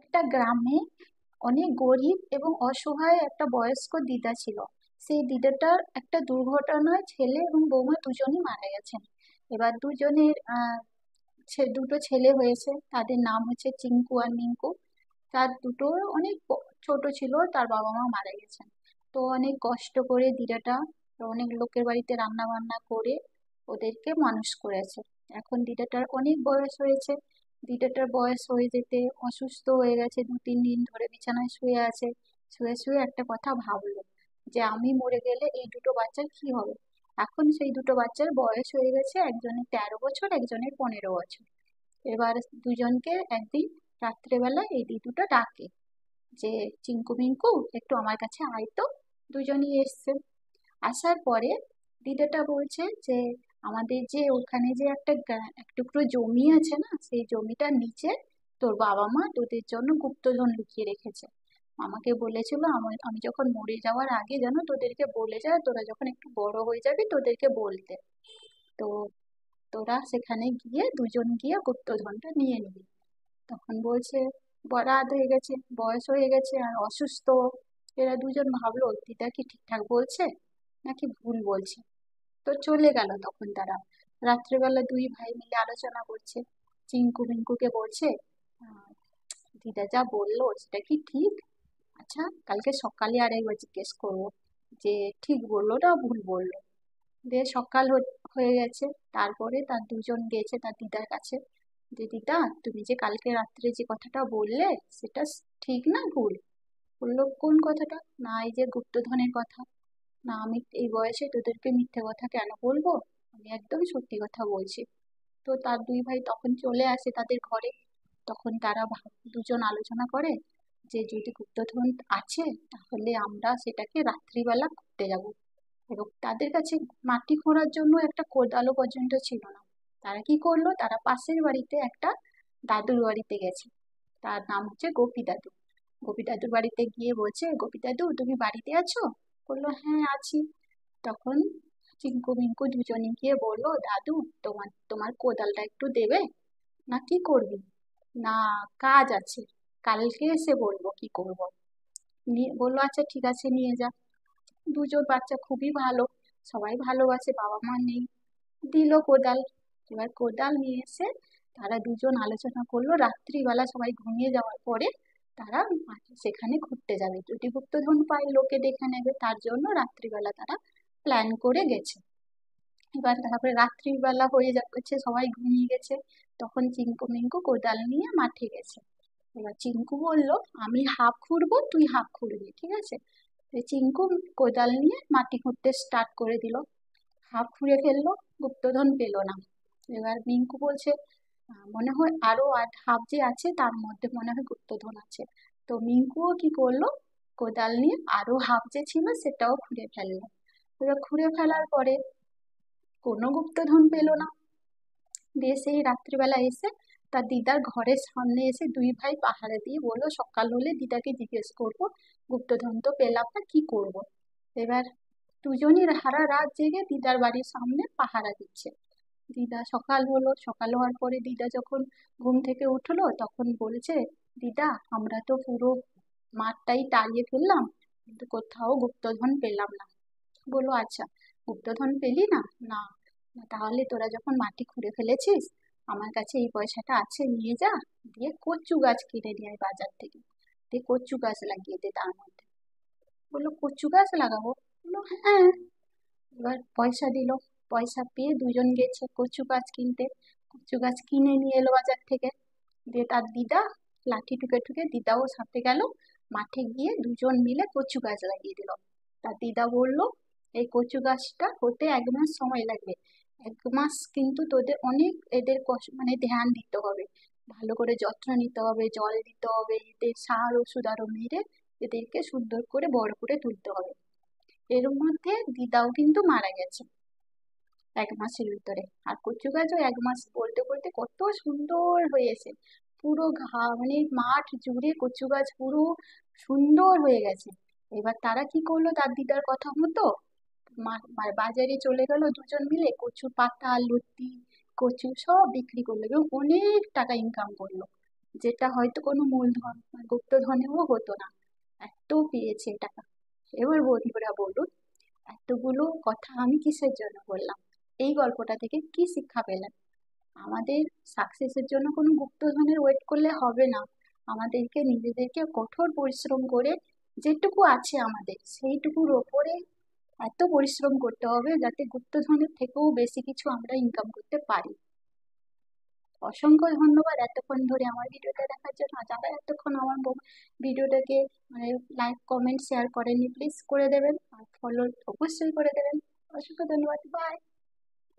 একটা গ্রামে অনেক গরিব এবং অসহায় একটা বয়স্ক দিদা ছিল। সেই দিদাটার একটা দুর্ঘটনায় ছেলে এবং বৌমা দুজনই মারা গেছেন। এবার দুজনের দুটো ছেলে হয়েছে, তাদের নাম হচ্ছে চিঙ্কু আর মিঙ্কু। তার দুটো অনেক ছোট ছিল, তার বাবা মা মারা গেছেন। তো অনেক কষ্ট করে দিদাটা অনেক লোকের বাড়িতে রান্না বান্না করে ওদেরকে মানুষ করেছে। এখন দিদাটার অনেক বয়স হয়েছে। দিদাটার বয়স হয়ে যেতে অসুস্থ হয়ে গেছে, 2-3 দিন ধরে বিছানায় শুয়ে আছে। শুয়ে শুয়ে একটা কথা ভাবলো যে আমি মরে গেলে এই দুটো বাচ্চার কি হবে। এখন সেই দুটো বাচ্চার বয়স হয়ে গেছে, একজনের 13 বছর, একজনের 15 বছর। এবার দুজনকে একদিন রাত্রেবেলা এই দিদুটা ডাকে যে চিঙ্কু মিঙ্কু একটু আমার কাছে আয় তো। দুজনই এসছে। আসার পরে দিদাটা বলছে যে আমাদের যে ওখানে যে একটা এক টুকরো জমি আছে না, সেই জমিটার নিচে তোর বাবা মা তোদের জন্য গুপ্তধন লুকিয়ে রেখেছে। আমাকে বলেছিল আমি আমি যখন মরে যাওয়ার আগে যেন তোদেরকে বলে যায়, তোরা যখন একটু বড় হয়ে যাবি তোদেরকে বলতে। তো তোরা সেখানে গিয়ে দুজন গিয়ে গুপ্তধনটা নিয়ে নিবি। তখন বলছে রাত হয়ে গেছে, বয়স হয়ে গেছে আর অসুস্থ। এরা দুজন ভাবলো দিদা কি ঠিকঠাক বলছে নাকি ভুল বলছে। তো চলে গেল। তখন তারা রাত্রেবেলা দুই ভাই মিলে আলোচনা করছে। চিঙ্কু মিঙ্কুকে বলছে, "আহ, দিদা যা বললো সেটা কি ঠিক? আচ্ছা, কালকে সকালে আর একবার জিজ্ঞেস করবো যে ঠিক বললো না ভুল বললো।" দিয়ে সকাল হয়ে গেছে। তারপরে তার দুজন গেছে তার দিদার কাছে যে দিদা তুমি যে কালকে রাত্রে যে কথাটা বললে সেটা ঠিক না ভুল? বললো কোন কথাটা? না এই যে গুপ্তধনের কথা। না আমি এই বয়সে তোদেরকে মিথ্যে কথা কেন বলবো, আমি একদম সত্যি কথা বলছি। তো তার দুই ভাই তখন চলে আসে তাদের ঘরে। তখন তারা দুজন আলোচনা করে যে যদি গুপ্তধন আছে তাহলে আমরা সেটাকে রাত্রিবেলা করতে যাব। এবং তাদের কাছে মাটি খোঁড়ার জন্য একটা কোদালও পর্যন্ত ছিল না। তারা কি করলো, তারা পাশের বাড়িতে একটা দাদুর বাড়িতে গেছে। তার নাম হচ্ছে গোপী দাদু। গোপী দাদুর বাড়িতে গিয়ে বলছে, গোপী দাদু তুমি বাড়িতে আছো? বললো হ্যাঁ আছি। তখন চিঙ্কু মিঙ্কু দুজনে গিয়ে বললো দাদু তোমার তোমার কোদালটা একটু দেবে? না কি করবি? না কাজ আছে, কালকে এসে বলবো কি করব। নিয়ে বললো আচ্ছা ঠিক আছে নিয়ে যা। দুজন বাচ্চা খুবই ভালো, সবাই ভালোবাসে, বাবা মা নেই। দিল কোদাল। এবার কোদাল নিয়ে এসে তারা দুজন আলোচনা করলো রাত্রিবেলা সবাই ঘুমিয়ে যাওয়ার পরে তারা সেখানে ঘুরতে যাবে, যদি গুপ্তধন পায় লোকে দেখে নেবে, তার জন্য রাত্রিবেলা তারা প্ল্যান করে গেছে। এবার তারপরে রাত্রিবেলা হয়ে যাচ্ছে, সবাই ঘুমিয়ে গেছে। তখন চিঙ্কু মিঙ্কু কোদাল নিয়ে মাঠে গেছে। এবার চিঙ্কু বলল আমি হাফ খুঁড়বো তুই হাফ খুঁড়বি, ঠিক আছে? তো চিঙ্কু কোদাল নিয়ে মাটি খুঁড়তে স্টার্ট করে দিল। হাফ খুঁড়ে ফেললো, গুপ্তধন পেলো না। এবার মিঙ্কু বলছে মনে হয় আরো হাফ যে আছে তার মধ্যে মনে হয় গুপ্তধন আছে। তো মিঙ্কুও কি করলো, কোদাল নিয়ে আরো হাফ যে ছিল সেটাও খুঁড়ে ফেললো। এবার খুঁড়ে ফেলার পরে কোনো গুপ্তধন পেলো না। দিয়ে সেই রাত্রিবেলা এসে তার দিদার ঘরের সামনে এসে দুই ভাই পাহারা দিয়ে বললো সকাল হলে দিদাকে জিজ্ঞেস করবো, গুপ্তধন তো পেলাম না কি করব। এবার দুজনই সারা রাত জেগে দিদার বাড়ির সামনে পাহারা দিচ্ছে। দিদা সকাল হলো, সকাল হওয়ার পরে দিদা যখন ঘুম থেকে উঠলো তখন বলছে দিদা আমরা তো পুরো মাঠটাই তাড়িয়ে ফেললাম কিন্তু কোথাও গুপ্তধন পেলাম না। বললো আচ্ছা গুপ্তধন পেলি না? না। না, তাহলে তোরা যখন মাটি খুঁড়ে ফেলেছিস আমার কাছে এই পয়সাটা আছে, নিয়ে যা। দিয়ে কচু গাছ কিনে নিয়ে আয় বাজার থেকে। দিয়ে কচু গাছ লাগিয়ে দে তার মধ্যে। বললো কচু গাছ লাগাবো? বললো হ্যাঁ। এবার পয়সা দিল। পয়সা পেয়ে দুজন গেছে কচু গাছ কিনতে। কচু গাছ কিনে নিয়ে এলো বাজার থেকে। দিয়ে তার দিদা লাঠি ঠুকে ঠুকে দিদাও সাথে গেল। মাঠে গিয়ে দুজন মিলে কচু গাছ লাগিয়ে দিল। তার দিদা বলল এই কচু গাছটা হতে 1 মাস সময় লাগবে। 1 মাস কিন্তু তোদের অনেক এদের মানে ধ্যান দিতে হবে, ভালো করে যত্ন নিতে হবে, জল দিতে হবে, এদের সার ওষুধ আরো মেরে এদেরকে সুন্দর করে বড় করে তুলতে হবে। এর মধ্যে দিদাও কিন্তু মারা গেছে 1 মাসের ভিতরে। আর কচু গাছও 1 মাস বলতে বলতে কত সুন্দর হয়েছে। পুরো মানে মাঠ জুড়ে কচু গাছ পুরো সুন্দর হয়ে গেছে। এবার তারা কি করলো তার দিদার কথা মতো বাজারে চলে গেল দুজন মিলে, কচু পাতা লতি কচু সব বিক্রি করলো এবং অনেক টাকা ইনকাম করলো। যেটা হয়তো কোনো মূলধন বা গুপ্তধনেও হতো না। এত পেয়েছে টাকা। এবার বন্ধুরা বলুন, এতগুলো কথা আমি কিসের জন্য বললাম? এই গল্পটা থেকে কি শিক্ষা পেলেন? আমাদের সাকসেসের জন্য কোনো গুপ্তধনের ওয়েট করলে হবে না। আমাদেরকে নিজেদেরকে কঠোর পরিশ্রম করে যেটুকু আছে আমাদের সেইটুকুর ওপরে এত পরিশ্রম করতে হবে যাতে গুপ্তধনের থেকেও বেশি কিছু আমরা ইনকাম করতে পারি। অসংখ্য ধন্যবাদ এতক্ষণ ধরে আমার ভিডিওটা দেখার জন্য। আর যারা এতক্ষণ আমার ভিডিওটাকে মানে লাইক কমেন্ট শেয়ার করেননি, প্লিজ করে দেবেন, আর ফলো অবশ্যই করে দেবেন। অসংখ্য ধন্যবাদ, বাই।